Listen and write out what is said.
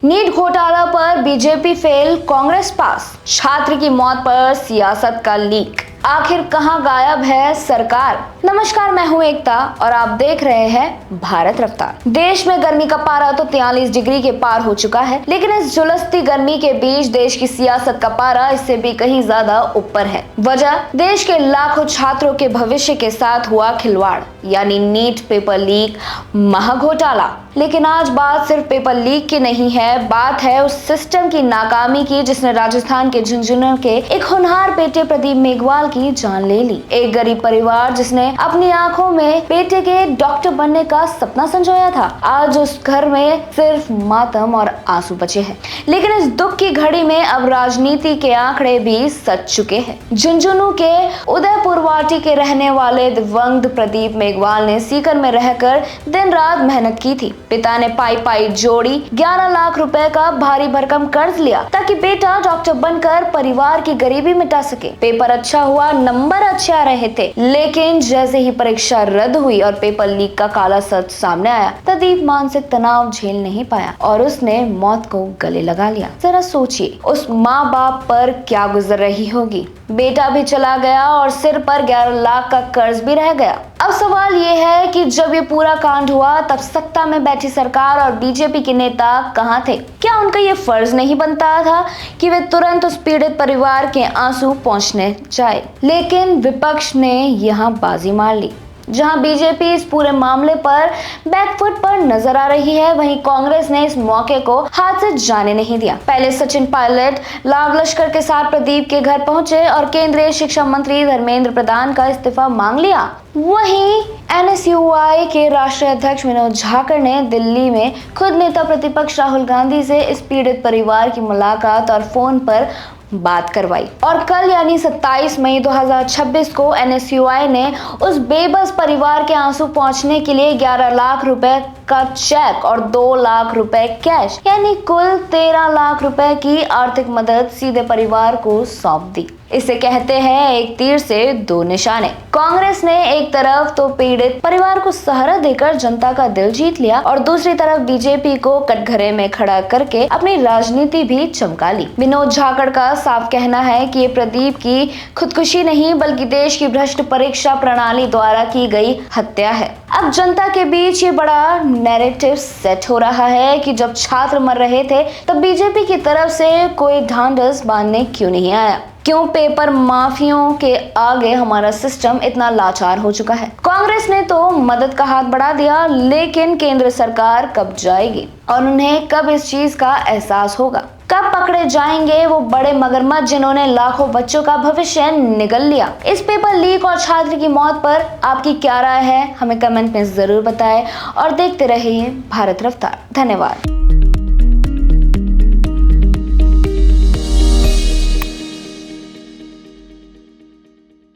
NEET घोटाला पर BJP fail, Congress पास। छात्र की मौत पर सियासत का लीक, आखिर कहां गायब है सरकार। नमस्कार, मैं हूं एकता और आप देख रहे हैं भारत रफ्तार। देश में गर्मी का पारा तो 43 डिग्री के पार हो चुका है, लेकिन इस झुलसती गर्मी के बीच देश की सियासत का पारा इससे भी कहीं ज्यादा ऊपर है। वजह देश के लाखों छात्रों के भविष्य के साथ हुआ खिलवाड़, यानी नीट पेपर लीक, महाघोटाला। लेकिन आज बात सिर्फ पेपर लीक की नहीं है, बात है उस सिस्टम की नाकामी की जिसने राजस्थान के झुंझुनू के एक होनहार बेटे प्रदीप मेघवाल की जान ले ली। एक गरीब परिवार जिसने अपनी आंखों में बेटे के डॉक्टर बनने का सपना संजोया था, आज उस घर में सिर्फ मातम और आंसू बचे हैं। लेकिन इस दुख की घड़ी में अब राजनीति के आंकड़े भी सच चुके हैं। झुंझुनू के उदयपुर वाटी के रहने वाले दिवंगत प्रदीप मेघवाल ने सीकर में रहकर दिन रात मेहनत की थी। पिता ने पाई जोड़ी 11 लाख रुपए का भारी भरकम कर्ज लिया ताकि बेटा डॉक्टर बनकर परिवार की गरीबी मिटा सके। पेपर अच्छा हुआ, नंबर अच्छे आ रहे थे, लेकिन जैसे ही परीक्षा रद्द हुई और पेपर लीक का काला सच सामने आया, प्रदीप मानसिक तनाव झेल नहीं पाया और उसने मौत को गले लगा लिया। जरा सोचिए उस माँ बाप पर क्या गुजर रही होगी। बेटा भी चला गया और सिर पर 11 लाख का कर्ज भी रह गया। अब सवाल ये है कि जब ये पूरा कांड हुआ तब सत्ता में बैठी सरकार और बीजेपी के नेता कहाँ थे? क्या उनका ये फर्ज नहीं बनता था कि वे तुरंत उस पीड़ित परिवार के आंसू पहुंचने जाए? लेकिन विपक्ष ने यहाँ बाजी मार ली। जहां बीजेपी इस पूरे मामले पर बैकफुट पर नजर आ रही है, वहीं कांग्रेस ने इस मौके को हाथ से जाने नहीं दिया। पहले सचिन पायलट लाव लश्कर के साथ प्रदीप के घर पहुंचे और केंद्रीय शिक्षा मंत्री धर्मेंद्र प्रधान का इस्तीफा मांग लिया। वहीं एनएसयूआई के राष्ट्रीय अध्यक्ष विनोद झाकर ने दिल्ली में खुद नेता प्रतिपक्ष राहुल गांधी से इस पीड़ित परिवार की मुलाकात और फोन पर बात करवाई। और कल यानी 27 मई 2026 को एनएसयूआई ने उस बेबस परिवार के आंसू पहुंचने के लिए 11 लाख रुपए का चेक और 2 लाख रुपए कैश, यानी कुल 13 लाख रुपए की आर्थिक मदद सीधे परिवार को सौंप दी। इसे कहते हैं एक तीर से दो निशाने। कांग्रेस ने एक तरफ तो पीड़ित परिवार को सहारा देकर जनता का दिल जीत लिया और दूसरी तरफ बीजेपी को कटघरे में खड़ा करके अपनी राजनीति भी चमका ली। विनोद झाकड़ का साफ कहना है कि ये प्रदीप की खुदकुशी नहीं बल्कि देश की भ्रष्ट परीक्षा प्रणाली द्वारा की गई हत्या है। अब जनता के बीच ये बड़ा नैरेटिव सेट हो रहा है कि जब छात्र मर रहे थे तब बीजेपी की तरफ से कोई ढांढस बांधने क्यों नहीं आया? क्यों पेपर माफियों के आगे हमारा सिस्टम इतना लाचार हो चुका है? कांग्रेस ने तो मदद का हाथ बढ़ा दिया, लेकिन केंद्र सरकार कब जाएगी और उन्हें कब इस चीज का एहसास होगा? कब पकड़े जाएंगे वो बड़े मगरमच्छ जिन्होंने लाखों बच्चों का भविष्य निगल लिया? इस पेपर लीक और छात्र की मौत पर आपकी क्या राय है? हमें कमेंट में जरूर बताएं और देखते रहिए भारत रफ्तार। धन्यवाद।